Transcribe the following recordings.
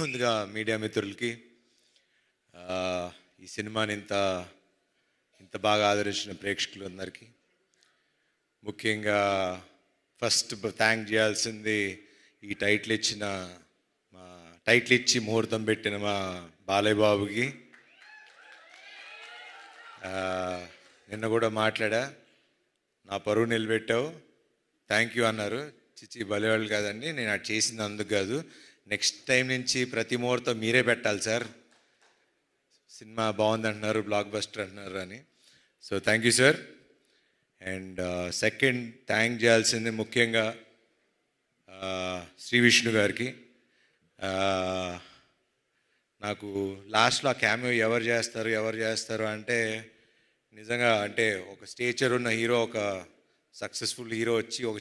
ముందుగా మీడియా మిత్రులకి ఈ సినిమాని ఇంత ఇంత బాగా ఆదరించిన ప్రేక్షకులు అందరికీ ముఖ్యంగా ఫస్ట్ థ్యాంక్ చేయాల్సింది ఈ టైటిల్ ఇచ్చిన మా టైటిల్ ఇచ్చి ముహూర్తం పెట్టిన మా బాలయ్య బాబుకి. నిన్న కూడా మాట్లాడా, నా పరువు నిలబెట్టావు, థ్యాంక్ యూ అన్నారు. చిచ్చి బలివాళ్ళు కాదండి, నేను అది చేసింది అందుకు కాదు, నెక్స్ట్ టైం నుంచి ప్రతి ముహూర్తం మీరే పెట్టాలి సార్, సినిమా బాగుంది అంటున్నారు, బ్లాక్ బస్టర్ అంటున్నారు అని. So thank you sir. And second thank చేయాల్సింది ముఖ్యంగా శ్రీ విష్ణు గారికి. నాకు లాస్ట్లో ఆ క్యామియో ఎవరు చేస్తారు అంటే నిజంగా అంటే ఒక స్టేచర్ ఉన్న హీరో, ఒక సక్సెస్ఫుల్ హీరో వచ్చి ఒక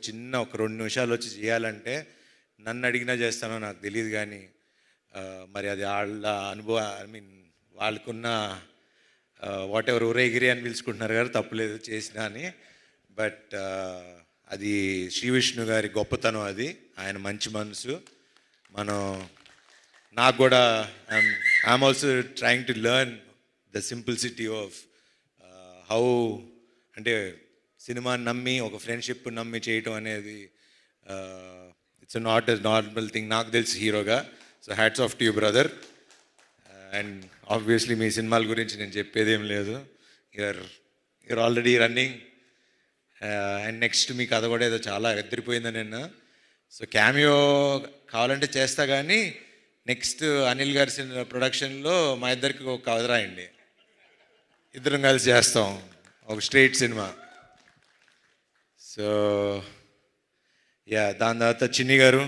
2 నిమిషాలు వచ్చి చేయాలంటే నన్ను అడిగినా చేస్తానో నాకు తెలియదు, కానీ మరి అది వాళ్ళ అనుభవం, వాళ్ళకున్న వాట్ ఎవర్ ఊరేగిరి అని పిలుచుకుంటున్నారు కదా, తప్పులేదు చేసినా అని. బట్ అది శ్రీ విష్ణు గారి గొప్పతనం, అది ఆయన మంచి మనసు. నాకు కూడా I'm also trying to learn the simplicity of how, అంటే సినిమాని నమ్మి ఒక ఫ్రెండ్షిప్ నమ్మి చేయటం అనేది it's not a normal thing నాకు తెలిసి హీరోగా. So hats off to you brother. And obviously మీ సినిమాల గురించి నేను చెప్పేదేం లేదు, you're already running. And next మీ కథ కూడా ఏదో చాలా ఎదిరిపోయిందని నిన్న. సో క్యామియో కావాలంటే చేస్తా, కానీ నెక్స్ట్ అనిల్ గారి సినిమా ప్రొడక్షన్లో మా ఇద్దరికి ఒక కథ రాయండి, ఇద్దరం కలిసి చేస్తాం ఒక స్ట్రైట్ సినిమా. సో దాని తర్వాత Chinni garu,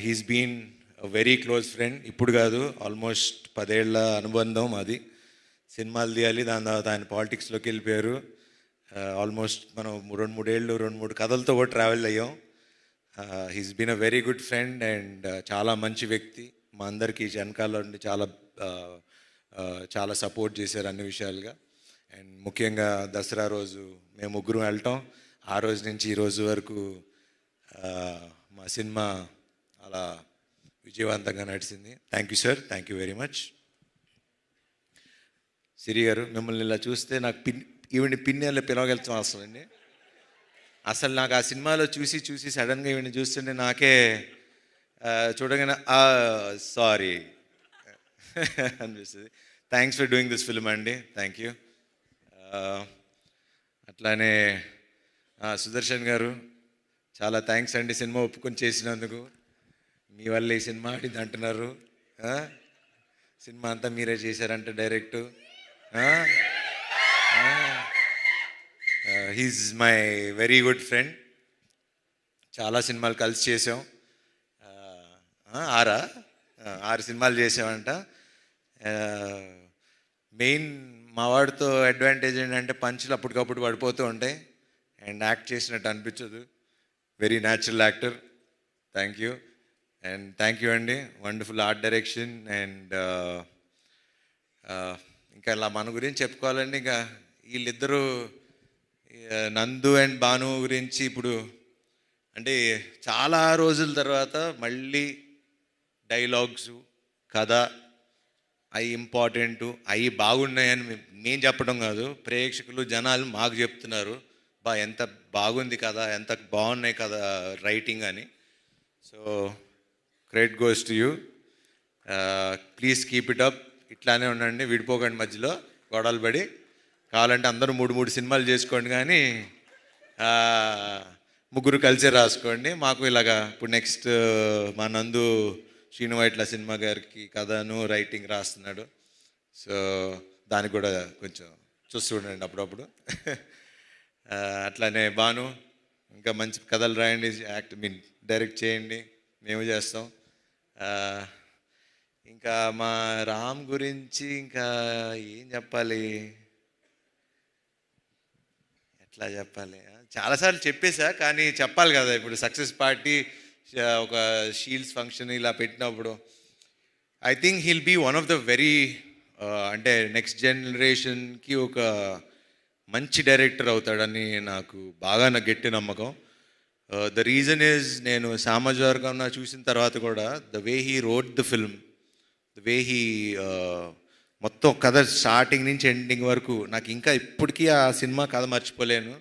he's been very close friend, ఇప్పుడు కాదు ఆల్మోస్ట్ 10 ఏళ్ల అనుబంధం అది. సినిమాలు తీయాలి, దాని తర్వాత ఆయన పాలిటిక్స్లోకి వెళ్ళిపోయారు. ఆల్మోస్ట్ మనం 2-3 ఏళ్ళు 2-3 కథలతో కూడా ట్రావెల్ అయ్యాం. He's been a very good friend and చాలా మంచి వ్యక్తి. మా అందరికీ వెనకాల నుండి చాలా సపోర్ట్ చేశారు అన్ని విషయాలుగా. అండ్ ముఖ్యంగా దసరా రోజు మేము ముగ్గురం వెళ్ళటం, ఆ రోజు నుంచి ఈ రోజు వరకు మా సినిమా అలా విజయవంతంగా నడిచింది. Thank you sir, thank you very much. Siri గారు, మిమ్మల్ని ఇలా చూస్తే నాకు ఈవిని పిన్నెల్లో పిలవగలుగుతాం అవసరం అండి. అసలు నాకు ఆ సినిమాలో చూసి సడన్గా ఈవిని చూస్తుంటే నాకే చూడగానే సారీ అనిపిస్తుంది. Thanks for doing this film అండి, థ్యాంక్ యూ. అట్లానే సుదర్శన్ గారు, చాలా థ్యాంక్స్ అండి సినిమా ఒప్పుకొని చేసినందుకు. మీ వల్ల ఈ సినిమా ఆడింది అంటున్నారు, సినిమా అంతా మీరే చేశారంట direct. He's my very good friend, చాలా సినిమాలు కలిసి చేసాం. 6 సినిమాలు చేసామంట. మెయిన్ మా వాడితో అడ్వాంటేజ్ ఏంటంటే పంచులు అప్పటికప్పుడు పడిపోతూ ఉంటాయి అండ్ యాక్ట్ చేసినట్టు అనిపించదు. Very natural actor, thank you. And thank you అండి, వండర్ఫుల్ ఆర్ట్ డైరెక్షన్. అండ్ ఇంకా ఇలా మన గురించి చెప్పుకోవాలండి, ఇంకా వీళ్ళిద్దరూ నందు అండ్ భాను గురించి ఇప్పుడు అంటే చాలా రోజుల తర్వాత మళ్ళీ డైలాగ్స్, కథ అవి ఇంపార్టెంటు, అవి బాగున్నాయని మేము చెప్పడం కాదు, ప్రేక్షకులు జనాలు మాకు చెప్తున్నారు, ఎంత బాగుంది కదా, ఎంత బాగున్నాయి కదా రైటింగ్ అని. So credit goes to you. Please keep it up, ఇట్లానే ఉండండి, విడిపోకండి, మధ్యలో గొడవలు పడి. కావాలంటే అందరూ 3 సినిమాలు చేసుకోండి, కానీ ముగ్గురు కలిసే రాసుకోండి. మాకు ఇలాగా ఇప్పుడు నెక్స్ట్ మా నందు శ్రీనువైట్ల సినిమా గారికి కథను రైటింగ్ రాస్తున్నాడు. సో దానికి కూడా కొంచెం చూస్తూ ఉండండి అప్పుడప్పుడు. అట్లానే భాను, ఇంకా మంచి కథలు రాయండి, డైరెక్ట్ చేయండి, మేము చేస్తాం. ఇంకా మా రామ్ గురించి ఇంకా ఏం చెప్పాలి, ఎట్లా చెప్పాలి, చాలాసార్లు చెప్పేశా, కానీ చెప్పాలి కదా. ఇప్పుడు సక్సెస్ పార్టీ ఒక షీల్డ్స్ ఫంక్షన్ ఇలా పెట్టినప్పుడు I think he'll be one of the very అంటే నెక్స్ట్ జనరేషన్కి ఒక మంచి డైరెక్టర్ అవుతాడని నాకు గట్టి నమ్మకం. ద రీజన్ ఈజ్ నేను సామాజిక చూసిన తర్వాత కూడా the way he wrote the film, the way he మొత్తం కథ స్టార్టింగ్ నుంచి ఎండింగ్ వరకు నాకు ఇంకా ఇప్పటికీ ఆ సినిమా కథ మర్చిపోలేను.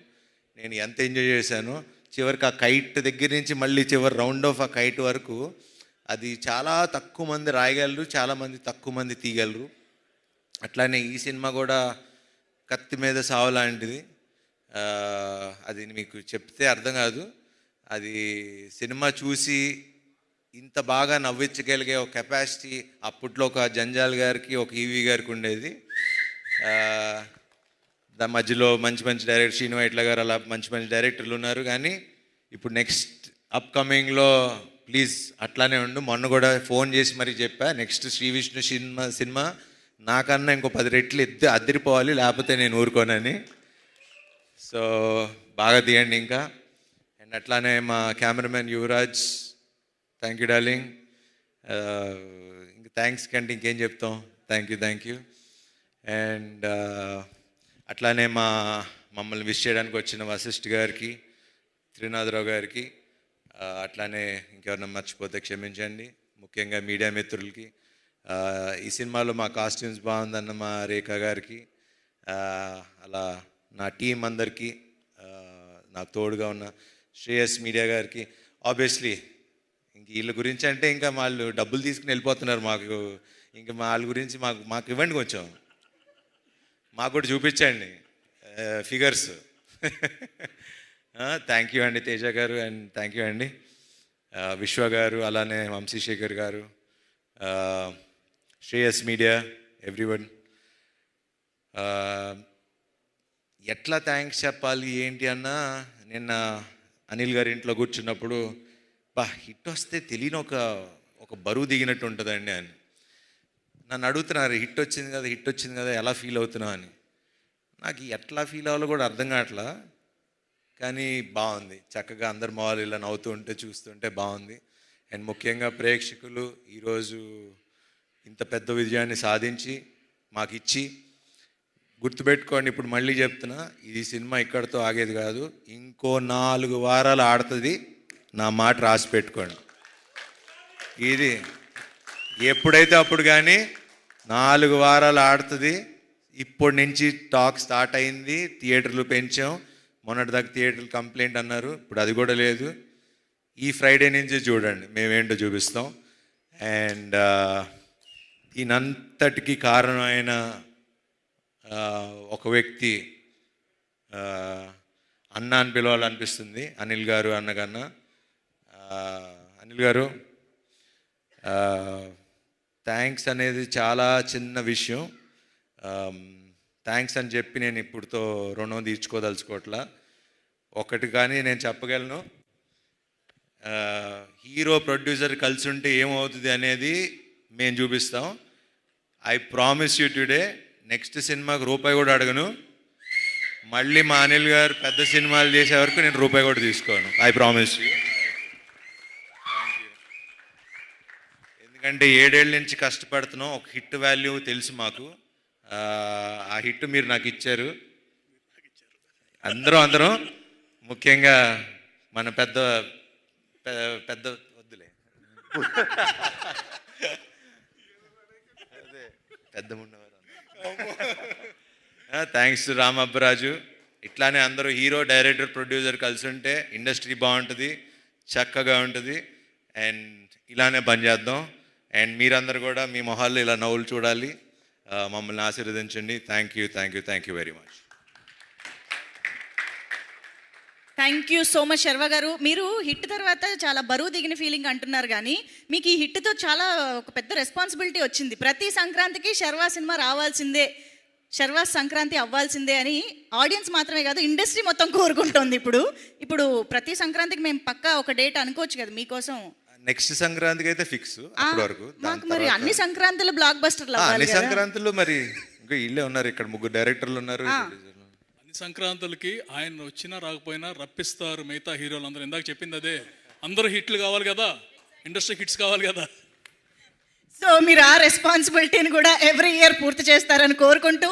నేను ఎంత ఎంజాయ్ చేశాను. చివరికి ఆ కైట్ దగ్గర నుంచి మళ్ళీ చివరి రౌండ్ ఆఫ్ ఆ కైట్ వరకు అది చాలా తక్కువ మంది రాయగలరు, చాలామంది తక్కువ మంది తీయగలరు. అట్లానే ఈ సినిమా కూడా కత్తి మీద సావు లాంటిది. అది మీకు చెప్తే అర్థం కాదు. అది సినిమా చూసి ఇంత బాగా నవ్వించగలిగే ఒక కెపాసిటీ అప్పట్లో ఒక జంజాల్ గారికి, ఒక ఈవీ గారికి ఉండేది. దాని మధ్యలో మంచి మంచి డైరెక్టర్ శ్రీను వైట్ల గారు, అలా మంచి మంచి డైరెక్టర్లు ఉన్నారు. కానీ ఇప్పుడు నెక్స్ట్ అప్కమింగ్లో ప్లీజ్ అట్లానే ఉండు. మొన్న కూడా ఫోన్ చేసి మరీ చెప్పా, నెక్స్ట్ శ్రీ విష్ణు సినిమా నాకన్నా ఇంకో 10 రెట్లు అద్దరిపోవాలి, లేకపోతే నేను ఊరుకోనని. సో బాగా తీయండి ఇంకా. అండ్ అట్లానే మా cameraman Yuvraj, thank you darling. ఇంక థ్యాంక్స్ కంటే ఇంకేం చెప్తాం. Thank you. అండ్ అట్లానే మమ్మల్ని విష్ చేయడానికి వచ్చిన వశిష్ఠ్ గారికి, త్రినాథరావు గారికి, అట్లానే ఇంకెవరన్నా మర్చిపోతే క్షమించండి. ముఖ్యంగా మీడియా మిత్రులకి, ఈ సినిమాలో మా కాస్ట్యూమ్స్ బాగుందన్న మా రేఖ గారికి, అలా నా టీం అందరికీ, నాకు తోడుగా ఉన్న శ్రేయస్ మీడియా గారికి. ఆబ్వియస్లీ ఇంక వీళ్ళ గురించి అంటే ఇంకా వాళ్ళు డబ్బులు తీసుకుని వెళ్ళిపోతున్నారు. మాకు ఇంకా వాళ్ళ గురించి మాకు ఇవ్వండి, కొంచెం మాకు కూడా చూపించండి ఫిగర్స్. థ్యాంక్ యూ అండి తేజ గారు, అండ్ థ్యాంక్ యూ అండి విశ్వ గారు, అలానే వంశీశేఖర్ గారు, శ్రేయస్ మీడియా, ఎవ్రీవన్. ఎట్లా థ్యాంక్స్ చెప్పాలి ఏంటి అన్నా, నిన్న అనిల్ గారి ఇంట్లో కూర్చున్నప్పుడు హిట్ వస్తే తెలియని ఒక బరువు దిగినట్టు ఉంటుందండి అని నన్ను అడుగుతున్నారు. హిట్ వచ్చింది కదా ఎలా ఫీల్ అవుతున్నావు అని. నాకు ఎట్లా ఫీల్ అవ్వాలో కూడా అర్థం కావట్లా. కానీ బాగుంది, చక్కగా అందరు మొహాలు ఇలా నవ్వుతూ ఉంటే చూస్తుంటే బాగుంది. అండ్ ముఖ్యంగా ప్రేక్షకులు ఈరోజు ఇంత పెద్ద విజయాన్ని సాధించి మాకు ఇచ్చి, గుర్తుపెట్టుకోండి, ఇప్పుడు మళ్ళీ చెప్తున్నా, ఈ సినిమా ఇక్కడితో ఆగేది కాదు. ఇంకో 4 వారాలు ఆడుతుంది, నా మాట రాసి పెట్టుకోండి. ఇది ఎప్పుడైతే అప్పుడు, కానీ 4 వారాలు ఆడుతుంది. ఇప్పటి నుంచి టాక్ స్టార్ట్ అయింది, థియేటర్లు పెంచాం. మొన్నటిదాకా థియేటర్లు కంప్లైంట్ అన్నారు, ఇప్పుడు అది కూడా లేదు. ఈ ఫ్రైడే నుంచి చూడండి, మేమేంటో చూపిస్తాం. అండ్ దీనంతటికి కారణమైన ఒక వ్యక్తి, అన్న అని పిలవాలనిపిస్తుంది, అనిల్ గారు. అన్నకన్నా అనిల్ గారు, థ్యాంక్స్ అనేది చాలా చిన్న విషయం. థ్యాంక్స్ అని చెప్పి నేను ఇప్పుడుతో రుణం తీర్చుకోదలుచుకోవట్లా. ఒకటి కానీ నేను చెప్పగలను, హీరో ప్రొడ్యూసర్ కలిసి ఉంటే ఏమవుతుంది అనేది మేము చూపిస్తాం. I promise you today, next సినిమాకి రూపాయి కూడా అడగను. మళ్ళీ మా అనిల్ గారు పెద్ద సినిమాలు చేసే వరకు నేను రూపాయి కూడా తీసుకోను. I promise you. ఎందుకంటే 7 ఏళ్ళ నుంచి కష్టపడుతున్నాం. ఒక హిట్ వాల్యూ తెలుసు మాకు. ఆ హిట్ మీరు నాకు ఇచ్చారు. అందరం ముఖ్యంగా మన పెద్ద వద్దులే, అదే పెద్ద ఉన్నవారు. Thanks to Ram Abbaraju. ఇట్లానే అందరూ హీరో, డైరెక్టర్, ప్రొడ్యూసర్ కలిసి ఉంటే ఇండస్ట్రీ బాగుంటుంది, చక్కగా ఉంటుంది. అండ్ ఇలానే పనిచేద్దాం. అండ్ మీరందరూ కూడా మీ మొహాల్లో ఇలా నవ్వులు చూడాలి. మమ్మల్ని ఆశీర్వదించండి. Thank you very much. Thank you so much Sharva గారు. మీరు హిట్ తర్వాత చాలా బరువు దిగిన ఫీలింగ్ అంటున్నారు, కానీ మీకు ఈ హిట్తో చాలా ఒక పెద్ద రెస్పాన్సిబిలిటీ వచ్చింది. ప్రతి సంక్రాంతికి శర్వా సినిమా రావాల్సిందే, శర్వా సంక్రాంతి అవ్వాల్సిందే అని ఆడియన్స్ మాత్రమే కాదు, ఇండస్ట్రీ మొత్తం కోరుకుంటోంది. ఇప్పుడు ప్రతి సంక్రాంతికి మేము పక్కా ఒక డేట్ అనుకోవచ్చు కదా మీకోసం. నెక్స్ట్ సంక్రాంతికి అయితే ఫిక్స్. వరకు మాకు మరి అన్ని సంక్రాంతులు బ్లాక్ బస్టర్లు అన్ని సంక్రాంతులు మరి ఇంకా ఇల్లే ఉన్నారు, ఇక్కడ 3 డైరెక్టర్లు ఉన్నారు. అన్ని సంక్రాంతులకి ఆయన వచ్చినా రాకపోయినా రప్పిస్తారు మిగతా హీరోలు అందరూ. ఇందాక చెప్పింది అదే, అందరూ హిట్లు కావాలి కదా, ఇండస్ట్రీ హిట్స్ కావాలి కదా. సో మీరు ఆ రెస్పాన్సిబిలిటీని కూడా ఎవ్రీ ఇయర్ పూర్తి చేస్తారని కోరుకుంటూ